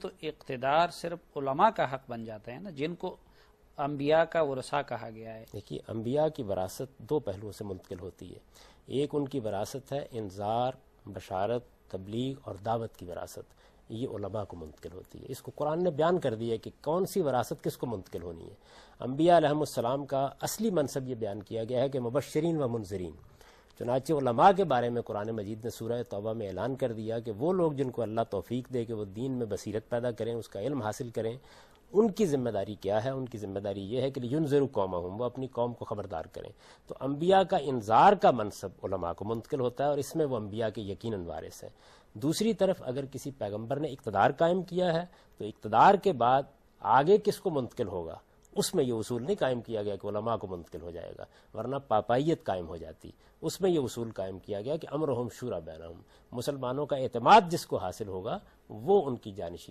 तो इक़्तिदार सिर्फ उलमा का हक बन जाता है ना, जिनको अंबिया का वरसा कहा गया है। देखिए, अंबिया की वरासत दो पहलुओं से मुंतकिल होती है। एक उनकी वरासत है इंजार, बशारत, तबलीग और दावत की वरासत, ये उलमा को मुंतकिल होती है। इसको कुरान ने बयान कर दिया कि कौन सी वरासत किसको मुंतकिल होनी है। अंबिया अलैहिमुस्सलाम का असली मनसब ये बयान किया गया है कि मुबश्शिरीन व मुनज़िरीन। चुनांचे उलमा के बारे में कुरान मजीद ने सूरह तौबा में ऐलान कर दिया कि वो लोग जिनको अल्लाह तौफीक दे कि वो दीन में बसीरत पैदा करें, उसका इल्म हासिल करें, उनकी जिम्मेदारी क्या है? उनकी जिम्मेदारी ये है कि युनज़िरु कौमहुम, वो अपनी कौम को खबरदार करें। तो अंबिया का इंजार का मनसब उलमा को मुंतकिल होता है और इसमें वो अंबिया के यकीनन वारिस हैं। दूसरी तरफ अगर किसी पैगंबर ने इक़्तिदार कायम किया है तो इक़्तिदार के बाद आगे किसको मुंतकिल होगा, उसमें यह उसूल नहीं कायम किया गया कि उलमा को मुंतकिल हो जाएगा, वरना पापाइयत कायम हो जाती। उसमें यह उसूल कायम किया गया कि अम्रुहुम शूरा बैनहुम, मुसलमानों का एतमाद जिसको हासिल होगा वो उनकी जानशीन